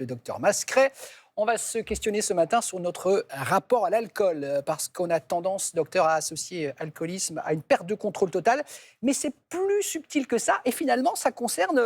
Le docteur Mascret. On va se questionner ce matin sur notre rapport à l'alcool, parce qu'on a tendance, docteur, à associer alcoolisme à une perte de contrôle totale. Mais c'est plus subtil que ça, et finalement, ça concerne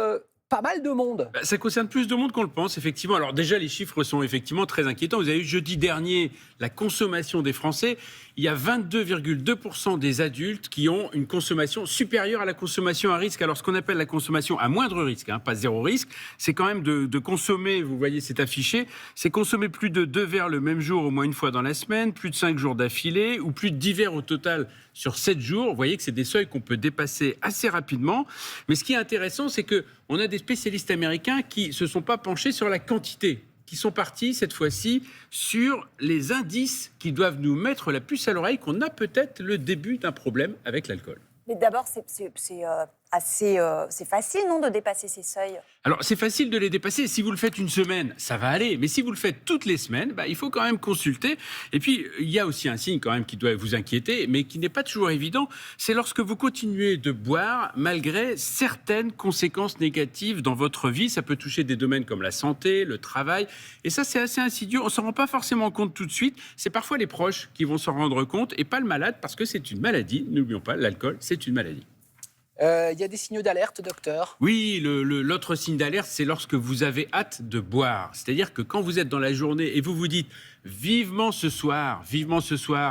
pas mal de monde. Bah, ça concerne plus de monde qu'on le pense, effectivement. Alors déjà, les chiffres sont effectivement très inquiétants. Vous avez eu jeudi dernier la consommation des Français. Il y a 22,2% des adultes qui ont une consommation supérieure à la consommation à risque. Alors ce qu'on appelle la consommation à moindre risque, pas zéro risque, c'est quand même de consommer, vous voyez c'est affiché, c'est consommer plus de 2 verres le même jour au moins une fois dans la semaine, plus de 5 jours d'affilée ou plus de 10 verres au total sur 7 jours. Vous voyez que c'est des seuils qu'on peut dépasser assez rapidement. Mais ce qui est intéressant, c'est qu'on a des spécialistes américains qui ne se sont pas penchés sur la quantité, qui sont partis cette fois-ci sur les indices qui doivent nous mettre la puce à l'oreille qu'on a peut-être le début d'un problème avec l'alcool. Mais d'abord, c'est facile, non, de dépasser ces seuils? Alors, c'est facile de les dépasser. Si vous le faites une semaine, ça va aller. Mais si vous le faites toutes les semaines, il faut quand même consulter. Et puis, il y a aussi un signe quand même qui doit vous inquiéter, mais qui n'est pas toujours évident. C'est lorsque vous continuez de boire malgré certaines conséquences négatives dans votre vie. Ça peut toucher des domaines comme la santé, le travail. Et ça, c'est assez insidieux. On ne s'en rend pas forcément compte tout de suite. C'est parfois les proches qui vont s'en rendre compte et pas le malade, parce que c'est une maladie. N'oublions pas, l'alcool, c'est une maladie. Il y a des signaux d'alerte, docteur? Oui, l'autre signe d'alerte, c'est lorsque vous avez hâte de boire. C'est-à-dire que quand vous êtes dans la journée et vous vous dites vivement ce soir,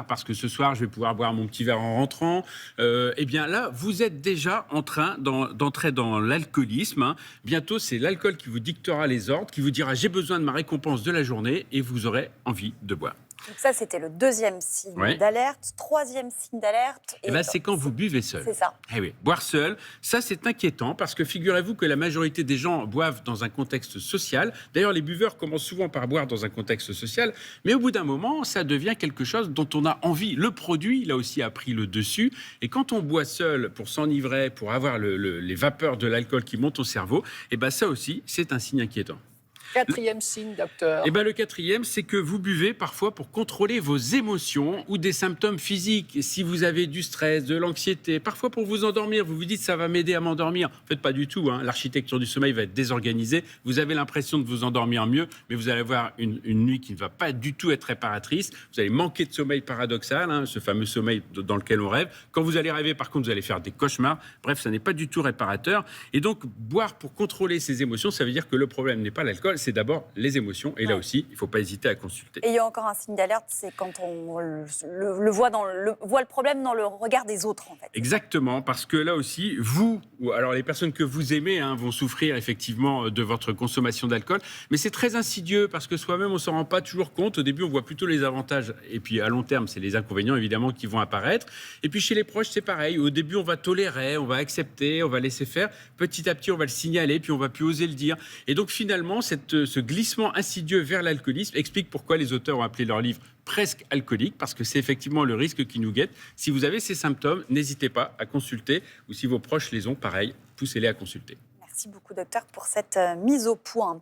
parce que ce soir, je vais pouvoir boire mon petit verre en rentrant, eh bien là, vous êtes déjà en train d'entrer dans l'alcoolisme. Bientôt, c'est l'alcool qui vous dictera les ordres, qui vous dira j'ai besoin de ma récompense de la journée et vous aurez envie de boire. Donc ça, c'était le deuxième signe d'alerte. Troisième signe d'alerte. C'est quand vous buvez seul. C'est ça. Eh oui, boire seul, ça c'est inquiétant parce que figurez-vous que la majorité des gens boivent dans un contexte social. D'ailleurs, les buveurs commencent souvent par boire dans un contexte social, mais au bout d'un moment, ça devient quelque chose dont on a envie. Le produit, là aussi, a pris le dessus. Et quand on boit seul pour s'enivrer, pour avoir les vapeurs de l'alcool qui montent au cerveau, ça aussi, c'est un signe inquiétant. Quatrième signe, docteur. Le quatrième, c'est que vous buvez parfois pour contrôler vos émotions ou des symptômes physiques. Si vous avez du stress, de l'anxiété, parfois pour vous endormir, vous vous dites ça va m'aider à m'endormir. En fait, pas du tout. L'architecture du sommeil va être désorganisée. Vous avez l'impression de vous endormir mieux, mais vous allez avoir une nuit qui ne va pas du tout être réparatrice. Vous allez manquer de sommeil paradoxal, ce fameux sommeil dans lequel on rêve. Quand vous allez rêver, par contre, vous allez faire des cauchemars. Bref, ça n'est pas du tout réparateur. Et donc, boire pour contrôler ses émotions, ça veut dire que le problème n'est pas l'alcool, c'est d'abord les émotions. Et là aussi, il ne faut pas hésiter à consulter. Et il y a encore un signe d'alerte, c'est quand on voit le problème dans le regard des autres, en fait. Exactement, parce que là aussi, alors les personnes que vous aimez vont souffrir effectivement de votre consommation d'alcool. Mais c'est très insidieux parce que soi-même, on ne s'en rend pas toujours compte. Au début, on voit plutôt les avantages. Et puis à long terme, c'est les inconvénients évidemment qui vont apparaître. Et puis chez les proches, c'est pareil. Au début, on va tolérer, on va accepter, on va laisser faire. Petit à petit, on va le signaler, puis on va plus oser le dire. Et donc finalement, ce glissement insidieux vers l'alcoolisme explique pourquoi les auteurs ont appelé leur livre presque alcoolique, parce que c'est effectivement le risque qui nous guette. Si vous avez ces symptômes, n'hésitez pas à consulter, ou si vos proches les ont, pareil, poussez-les à consulter. Merci beaucoup, docteur, pour cette mise au point.